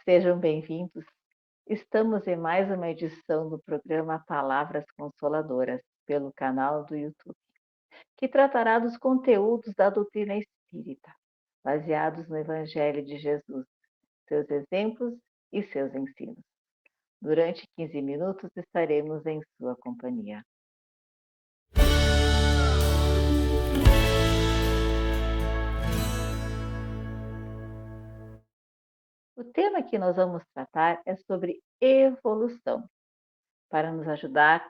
Sejam bem-vindos. Estamos em mais uma edição do programa Palavras Consoladoras, pelo canal do YouTube, que tratará dos conteúdos da doutrina espírita, baseados no Evangelho de Jesus, seus exemplos e seus ensinos. Durante 15 minutos estaremos em sua companhia. O tema que nós vamos tratar é sobre evolução. Para nos ajudar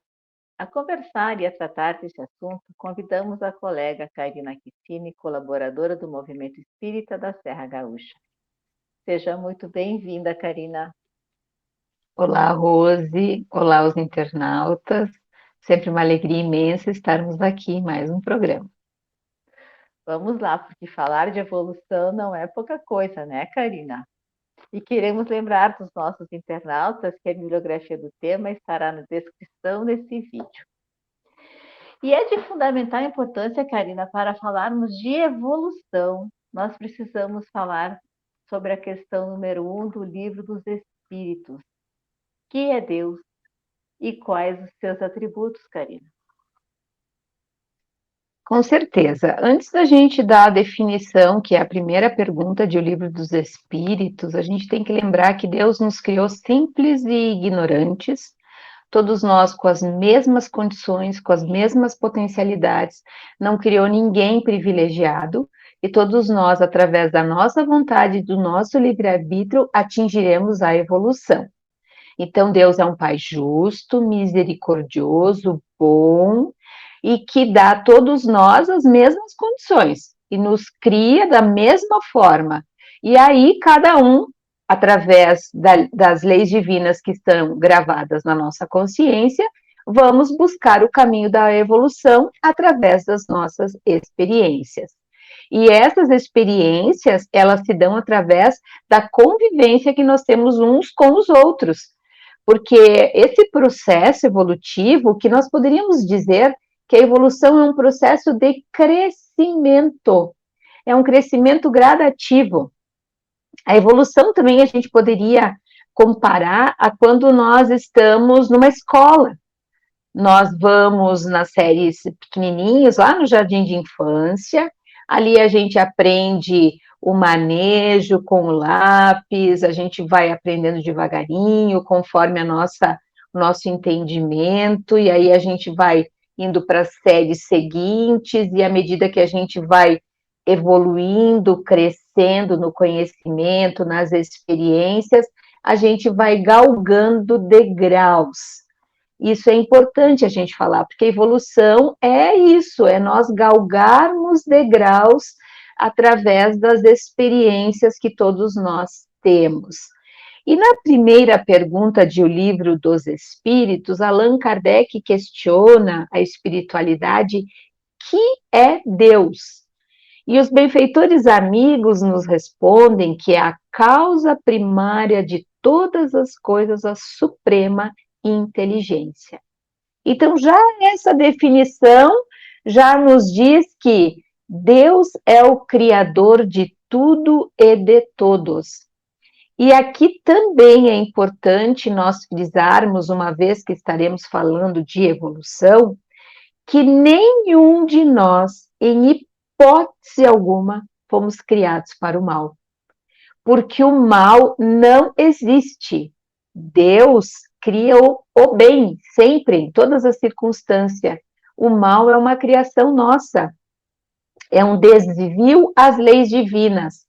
a conversar e a tratar desse assunto, convidamos a colega Karina Kissini, colaboradora do Movimento Espírita da Serra Gaúcha. Seja muito bem-vinda, Karina. Olá, Rose. Olá, os internautas. Sempre uma alegria imensa estarmos aqui em mais um programa. Vamos lá, porque falar de evolução não é pouca coisa, né, Karina? E queremos lembrar dos nossos internautas que a bibliografia do tema estará na descrição desse vídeo. E é de fundamental importância, Karina, para falarmos de evolução, nós precisamos falar sobre a questão número 1 do Livro dos Espíritos. Que é Deus e quais os seus atributos, Karina? Com certeza. Antes da gente dar a definição, que é a primeira pergunta de O Livro dos Espíritos, a gente tem que lembrar que Deus nos criou simples e ignorantes, todos nós com as mesmas condições, com as mesmas potencialidades, não criou ninguém privilegiado, e todos nós, através da nossa vontade e do nosso livre-arbítrio, atingiremos a evolução. Então, Deus é um Pai justo, misericordioso, bom e que dá a todos nós as mesmas condições e nos cria da mesma forma. E aí, cada um, através das leis divinas que estão gravadas na nossa consciência, vamos buscar o caminho da evolução através das nossas experiências. E essas experiências, elas se dão através da convivência que nós temos uns com os outros. Porque esse processo evolutivo, que nós poderíamos dizer que a evolução é um processo de crescimento, é um crescimento gradativo. A evolução também a gente poderia comparar a quando nós estamos numa escola. Nós vamos nas séries pequenininhos, lá no jardim de infância, ali a gente aprende o manejo com o lápis, a gente vai aprendendo devagarinho, conforme o nosso entendimento, e aí a gente vai indo para as séries seguintes, e à medida que a gente vai evoluindo, crescendo no conhecimento, nas experiências, a gente vai galgando degraus. Isso é importante a gente falar, porque evolução é isso, é nós galgarmos degraus através das experiências que todos nós temos. E na primeira pergunta de O Livro dos Espíritos, Allan Kardec questiona a espiritualidade, que é Deus? E os benfeitores amigos nos respondem que é a causa primária de todas as coisas, a suprema inteligência. Então, já essa definição já nos diz que Deus é o criador de tudo e de todos. E aqui também é importante nós frisarmos, uma vez que estaremos falando de evolução, que nenhum de nós, em hipótese alguma, fomos criados para o mal. Porque o mal não existe. Deus cria o bem, sempre, em todas as circunstâncias. O mal é uma criação nossa, é um desvio às leis divinas,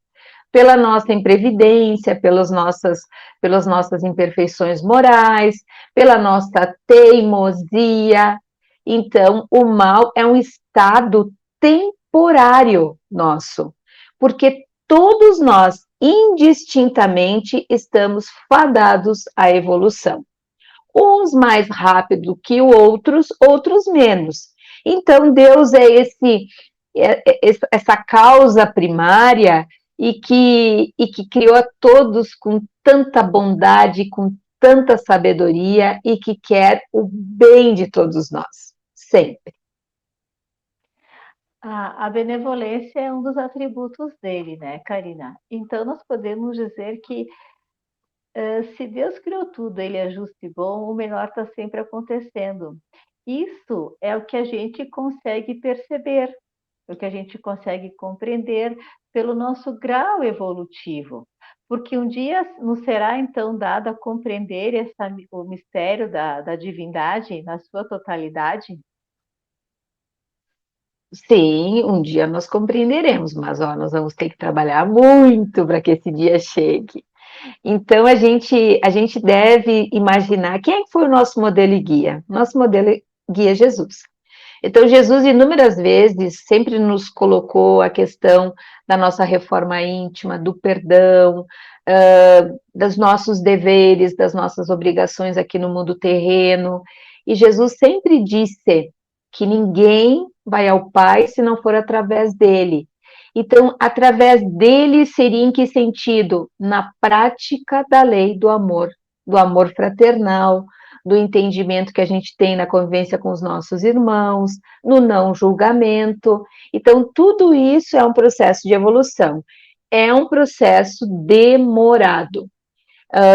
pela nossa imprevidência, pelas nossas imperfeições morais, pela nossa teimosia. Então, o mal é um estado temporário nosso, porque todos nós, indistintamente, estamos fadados à evolução. Uns mais rápido que outros, outros menos. Então, Deus é essa causa primária e que criou a todos com tanta bondade, com tanta sabedoria e que quer o bem de todos nós, sempre. A benevolência é um dos atributos dele, né, Karina? Então, nós podemos dizer que Se Deus criou tudo, ele é justo e bom, o melhor está sempre acontecendo. Isso é o que a gente consegue perceber, o que a gente consegue compreender pelo nosso grau evolutivo. Porque um dia nos será então dado a compreender o mistério da divindade na sua totalidade? Sim, um dia nós compreenderemos, mas ó, nós vamos ter que trabalhar muito para que esse dia chegue. Então a gente deve imaginar quem foi o nosso modelo e guia. Nosso modelo e guia é Jesus. Então Jesus inúmeras vezes sempre nos colocou a questão da nossa reforma íntima, do perdão, dos nossos deveres, das nossas obrigações aqui no mundo terreno. E Jesus sempre disse que ninguém vai ao Pai se não for através dele. Então, através dele seria em que sentido? Na prática da lei do amor fraternal, do entendimento que a gente tem na convivência com os nossos irmãos, no não julgamento. Então, tudo isso é um processo de evolução. É um processo demorado.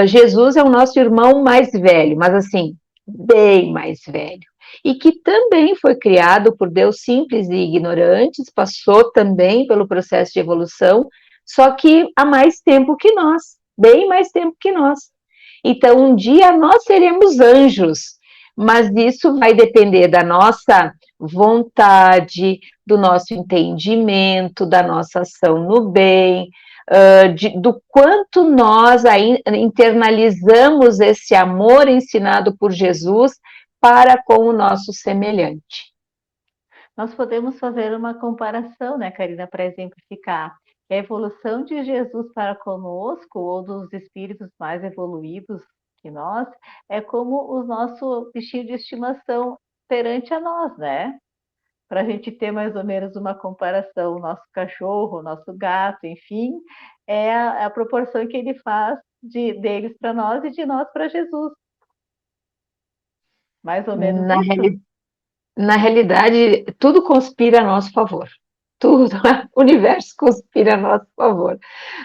Jesus é o nosso irmão mais velho, mas assim, bem mais velho. E que também foi criado por Deus simples e ignorantes, passou também pelo processo de evolução, só que há mais tempo que nós, bem mais tempo que nós. Então, um dia nós seremos anjos, mas isso vai depender da nossa vontade, do nosso entendimento, da nossa ação no bem, do quanto nós internalizamos esse amor ensinado por Jesus para com o nosso semelhante. Nós podemos fazer uma comparação, né, Karina, para exemplificar. A evolução de Jesus para conosco, ou dos espíritos mais evoluídos que nós, é como o nosso bichinho de estimação perante a nós, né? Para a gente ter mais ou menos uma comparação, o nosso cachorro, o nosso gato, enfim, é a proporção que ele faz deles para nós e de nós para Jesus. Mais ou menos Na, isso? reali Na realidade, tudo conspira a nosso favor. Tudo, o universo conspira a nosso favor.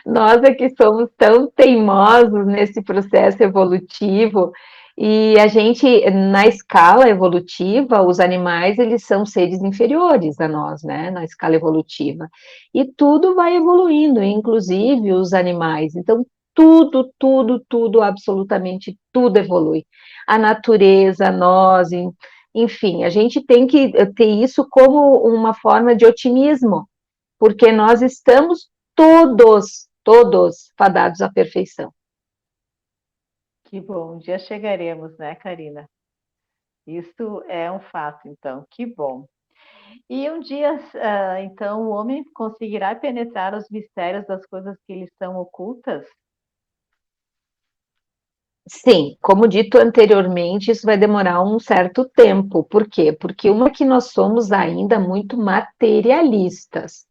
Nós é que somos tão teimosos nesse processo evolutivo e a gente, na escala evolutiva, os animais, eles são seres inferiores a nós, né, na escala evolutiva. E tudo vai evoluindo, inclusive os animais. Então, tudo, absolutamente tudo evolui. A natureza, nós, enfim, a gente tem que ter isso como uma forma de otimismo, porque nós estamos todos fadados à perfeição. Que bom, um dia chegaremos, né, Karina? Isso é um fato, então, que bom. E um dia, então, o homem conseguirá penetrar os mistérios das coisas que lhe são ocultas? Sim, como dito anteriormente, isso vai demorar um certo tempo. Por quê? Porque uma que nós somos ainda muito materialistas,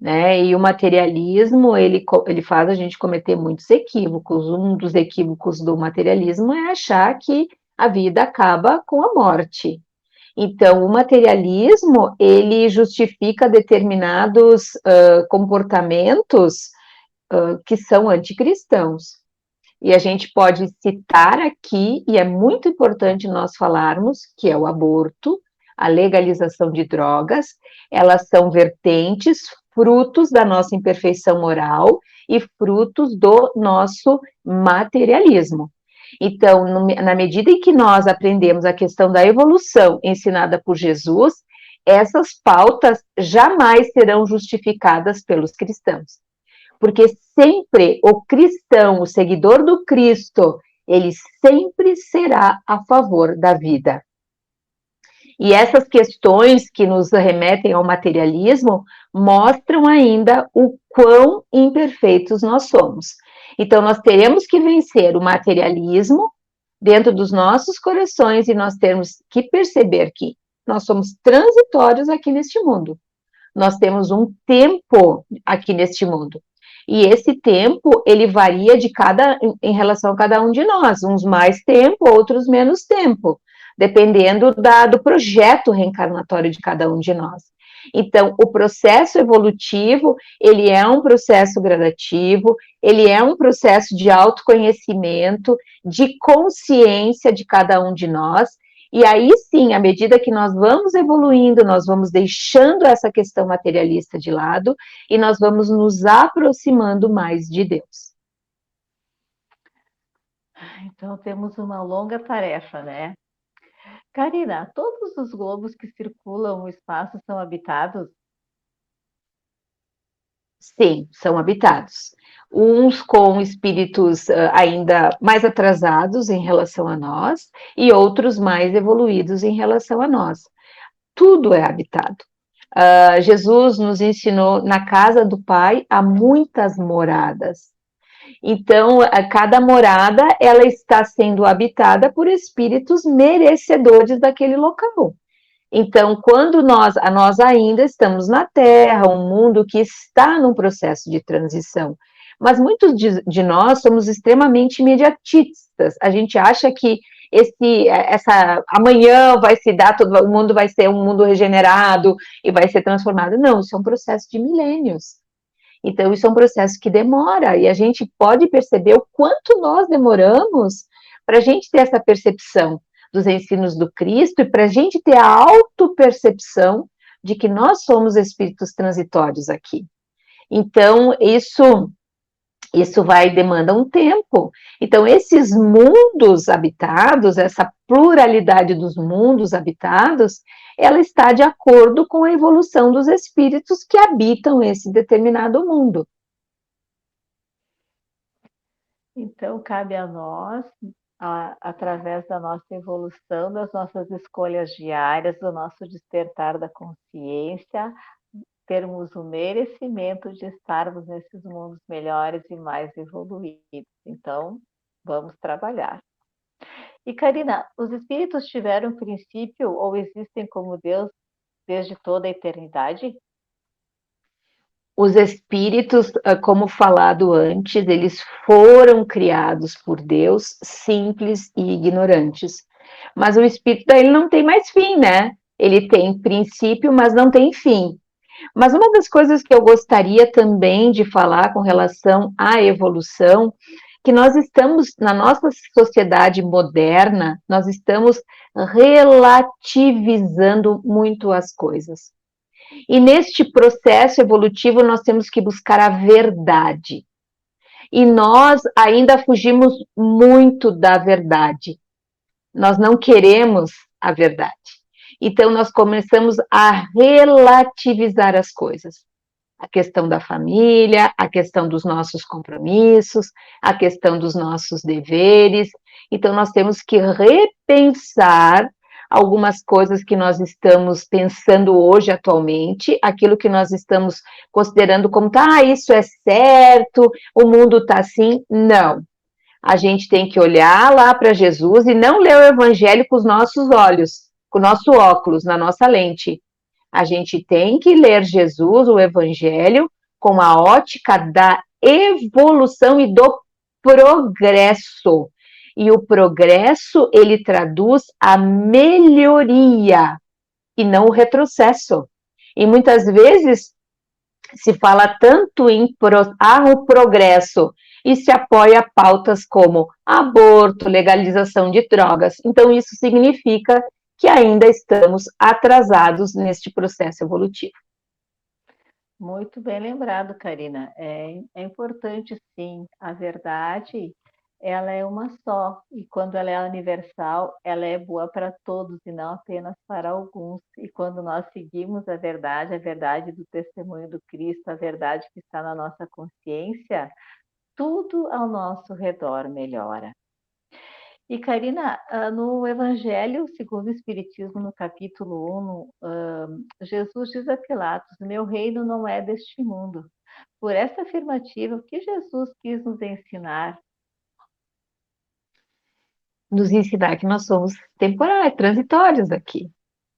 né? E o materialismo, ele faz a gente cometer muitos equívocos. Um dos equívocos do materialismo é achar que a vida acaba com a morte. Então, o materialismo, ele justifica determinados comportamentos que são anticristãos. E a gente pode citar aqui, e é muito importante nós falarmos, que é o aborto, a legalização de drogas, elas são vertentes, frutos da nossa imperfeição moral e frutos do nosso materialismo. Então, na medida em que nós aprendemos a questão da evolução ensinada por Jesus, essas pautas jamais serão justificadas pelos cristãos. Porque sempre o cristão, o seguidor do Cristo, ele sempre será a favor da vida. E essas questões que nos remetem ao materialismo mostram ainda o quão imperfeitos nós somos. Então, nós teremos que vencer o materialismo dentro dos nossos corações e nós temos que perceber que nós somos transitórios aqui neste mundo. Nós temos um tempo aqui neste mundo. E esse tempo, ele varia em relação a cada um de nós, uns mais tempo, outros menos tempo, dependendo do projeto reencarnatório de cada um de nós. Então, o processo evolutivo, ele é um processo gradativo, ele é um processo de autoconhecimento, de consciência de cada um de nós, e aí sim, à medida que nós vamos evoluindo, nós vamos deixando essa questão materialista de lado e nós vamos nos aproximando mais de Deus. Então temos uma longa tarefa, né? Karina, todos os globos que circulam o espaço são habitados? Sim, são habitados. Uns com espíritos ainda mais atrasados em relação a nós e outros mais evoluídos em relação a nós. Tudo é habitado. Jesus nos ensinou, na casa do Pai há muitas moradas. Então, cada morada, ela está sendo habitada por espíritos merecedores daquele local. Então, quando nós ainda estamos na Terra, um mundo que está num processo de transição, mas muitos de nós somos extremamente imediatistas. A gente acha que amanhã vai se dar, todo o mundo vai ser um mundo regenerado e vai ser transformado. Não, isso é um processo de milênios. Então, isso é um processo que demora, e a gente pode perceber o quanto nós demoramos para a gente ter essa percepção dos ensinos do Cristo e para a gente ter a autopercepção de que nós somos espíritos transitórios aqui. Então, isso demanda um tempo. Então, esses mundos habitados, essa pluralidade dos mundos habitados, ela está de acordo com a evolução dos espíritos que habitam esse determinado mundo. Então, cabe a nós, através da nossa evolução, das nossas escolhas diárias, do nosso despertar da consciência, termos o merecimento de estarmos nesses mundos melhores e mais evoluídos. Então, vamos trabalhar. E, Karina, os espíritos tiveram princípio ou existem como Deus desde toda a eternidade? Os espíritos, como falado antes, eles foram criados por Deus, simples e ignorantes. Mas o espírito ele não tem mais fim, né? Ele tem princípio, mas não tem fim. Mas uma das coisas que eu gostaria também de falar com relação à evolução, que nós estamos, na nossa sociedade moderna, nós estamos relativizando muito as coisas. E neste processo evolutivo, nós temos que buscar a verdade. E nós ainda fugimos muito da verdade. Nós não queremos a verdade. Então, nós começamos a relativizar as coisas. A questão da família, a questão dos nossos compromissos, a questão dos nossos deveres. Então, nós temos que repensar algumas coisas que nós estamos pensando hoje, atualmente, aquilo que nós estamos considerando como, isso é certo, o mundo está assim. Não. A gente tem que olhar lá para Jesus e não ler o Evangelho com os nossos olhos, com o nosso óculos, na nossa lente. A gente tem que ler Jesus, o Evangelho, com a ótica da evolução e do progresso. E o progresso, ele traduz a melhoria e não o retrocesso. E muitas vezes se fala tanto em o progresso e se apoia pautas como aborto, legalização de drogas. Então, isso significa que ainda estamos atrasados neste processo evolutivo. Muito bem lembrado, Karina. É importante, sim, a verdade, ela é uma só, e quando ela é universal, ela é boa para todos e não apenas para alguns. E quando nós seguimos a verdade do testemunho do Cristo, a verdade que está na nossa consciência, tudo ao nosso redor melhora. E, Karina, no Evangelho segundo o Espiritismo, no capítulo 1, Jesus diz a Pilatos: meu reino não é deste mundo. Por essa afirmativa, o que Jesus quis nos ensinar? Nos ensinar que nós somos temporais, transitórios aqui.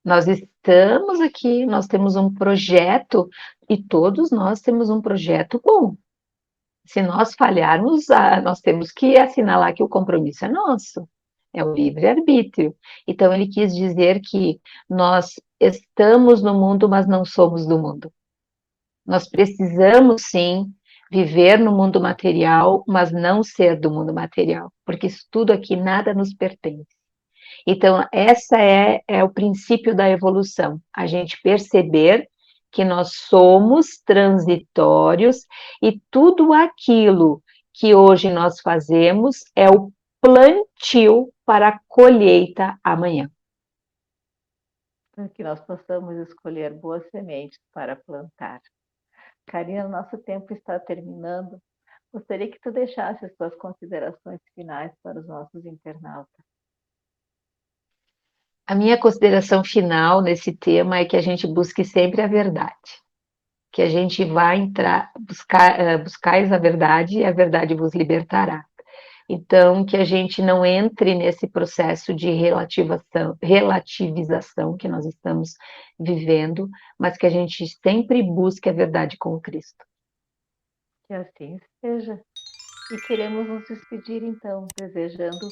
Nós estamos aqui, nós temos um projeto e todos nós temos um projeto bom. Se nós falharmos, nós temos que assinalar que o compromisso é nosso. é o livre-arbítrio. Então, ele quis dizer que nós estamos no mundo, mas não somos do mundo. Nós precisamos, sim, viver no mundo material, mas não ser do mundo material, porque isso tudo aqui nada nos pertence. Então, essa é o princípio da evolução, a gente perceber que nós somos transitórios e tudo aquilo que hoje nós fazemos é o plantio para a colheita amanhã. Que nós possamos escolher boas sementes para plantar. Karina, nosso tempo está terminando. Gostaria que tu deixasse as tuas considerações finais para os nossos internautas. A minha consideração final nesse tema é que a gente busque sempre a verdade, que a gente vai buscais a verdade e a verdade vos libertará. Então, que a gente não entre nesse processo de relativização que nós estamos vivendo, mas que a gente sempre busque a verdade com Cristo. Que assim seja. E queremos nos despedir então, desejando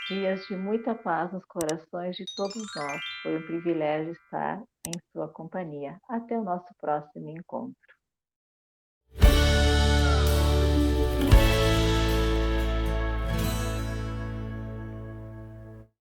dias de muita paz nos corações de todos nós. Foi um privilégio estar em sua companhia. Até o nosso próximo encontro.